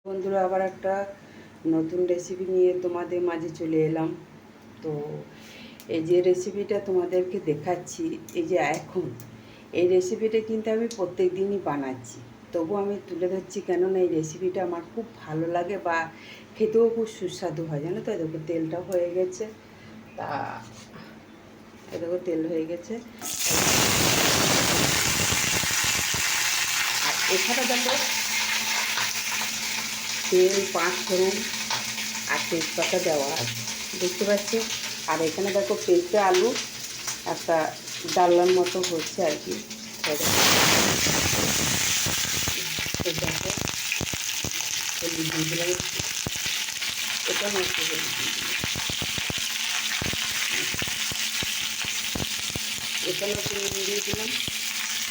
বন্ধুরা, আবার একটা নতুন রেসিপি নিয়ে তোমাদের মাঝে চলে এলাম। তো এই যে রেসিপিটা তোমাদেরকে দেখাচ্ছি, এই যে এখন এই রেসিপিটা কিন্তু আমি প্রত্যেক দিনই বানাচ্ছি, তবু আমি তুলে ধরছি কেননা এই রেসিপিটা আমার খুব ভালো লাগে বা খেতেও খুব সুস্বাদু হয়, জানো তো। এদেরকে তেলটা হয়ে গেছে, তা এদেরকে তেল হয়ে গেছে। আর এখানে দেখো তেল, পাঁচ ফোড়ন আর তেজপাতা দেওয়া আছে, দেখতে পাচ্ছি। আর এখানে দেখো পেঁপে আলু একটা ডালনার মতো হচ্ছে আর কি। দেখো হলুদ দিয়ে দিলাম, এটা নষ্ট হলুদ দিয়ে দিলাম, এখানেও নুন দিয়ে দিলাম,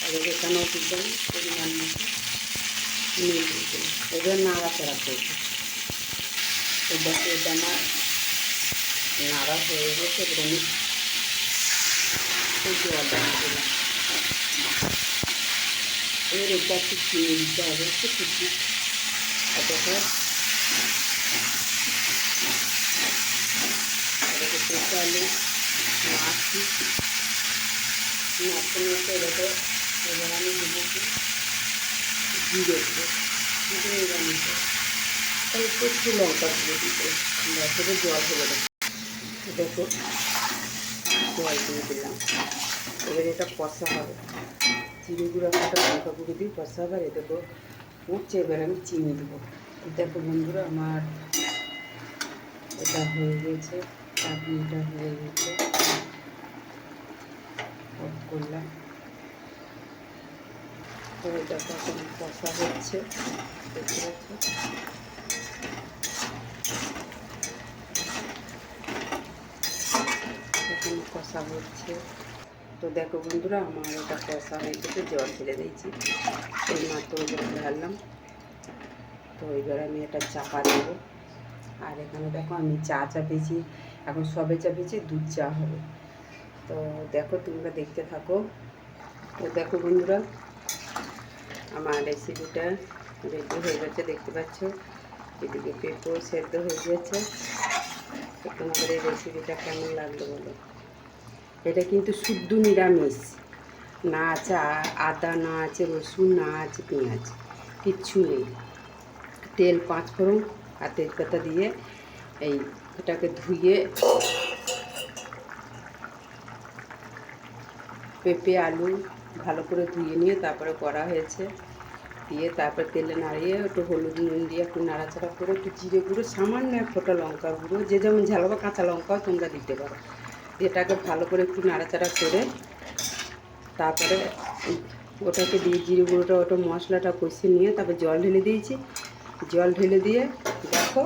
আর এখানেও দিলাম পরিমাণ মতো নুন দিয়ে দিলাম। এবার নাড়াচাড়া করবো। তো দেখো এটা আমার নাড়া হয়ে গেছে, এবার আমি জল দিয়ে দিলাম। এবার এটা একটু চিনি দিতে হবে, একটু কিছু। আর দেখো এটাকে পেঁপে আলু নাড়ছি, নাড়তে নাড়তে দেখো এবার আমি দেবো জিরে দেবো, জিরে নিরামিষ তাহলে একটু লঙ্কা দিয়ে দিতে দেখো জল হয়ে গেছে। দেখো জল দিয়ে দিলাম, এবার এটা কষা হবে, চিনি গুঁড়ো একটা লঙ্কা গুঁড়ো দিয়ে কষা হবে। এ দেখো উঠছে, এবার আমি চিনি দেবো। দেখো বন্ধুরা, আমার এটা হয়ে গেছে, চাটনিটা হয়ে গেছে, অফ করলাম। তো এটাকে এখন কষা হচ্ছে, দেখতে পাচ্ছি। এখন কষা হচ্ছে। তো দেখো বন্ধুরা, আমার এটা কষা হয়ে গেছে, জল ঢেলে দিয়েছি, এই মাত্র জল ঢাললাম। তো এবার আমি এটা চাপা দেবো। আর এখানে দেখো আমি চা চাপিয়েছি, এখন সবে চাপিয়েছি, দুধ চা হবে। তো দেখো তোমরা দেখতে থাকো। তো দেখো বন্ধুরা, আমার রেসিপিটা রেডি হয়ে গেছে, দেখতে পাচ্ছ। এদিকে পেঁপেও সেদ্ধ হয়ে গেছে। তো তোমাদের এই রেসিপিটা কেমন লাগলো বলো। এটা কিন্তু শুদ্ধ নিরামিষ, না আছে আদা, না আছে রসুন, না আছে পেঁয়াজ, কিচ্ছু নেই। তেল, পাঁচ ফোড়ন আর তেজপাতা দিয়ে এই এটাকে ধুয়ে পেঁপে আলু ভালো করে ধুয়ে নিয়ে তারপরে করা হয়েছে, দিয়ে তারপরে তেলে নাড়িয়ে একটু হলুদ নুন দিয়ে একটু নাড়াচাড়া করে একটু জিরে গুঁড়ো, সামান্য এক ফোঁটা লঙ্কা গুঁড়ো, যে যেমন ঝাল বা কাঁচা লঙ্কাও তোমরা দিতে পারো। এটাকে ভালো করে একটু নাড়াচাড়া করে তারপরে ওটাকে দিয়ে জিরে গুঁড়োটা, ওটা মশলাটা কষিয়ে নিয়ে তারপরে জল ঢেলে দিয়েছি। জল ঢেলে দিয়ে দেখো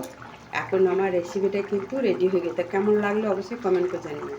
এখন আমার রেসিপিটা কিন্তু রেডি হয়ে গেছে। কেমন লাগলো অবশ্যই কমেন্ট করে জানিও।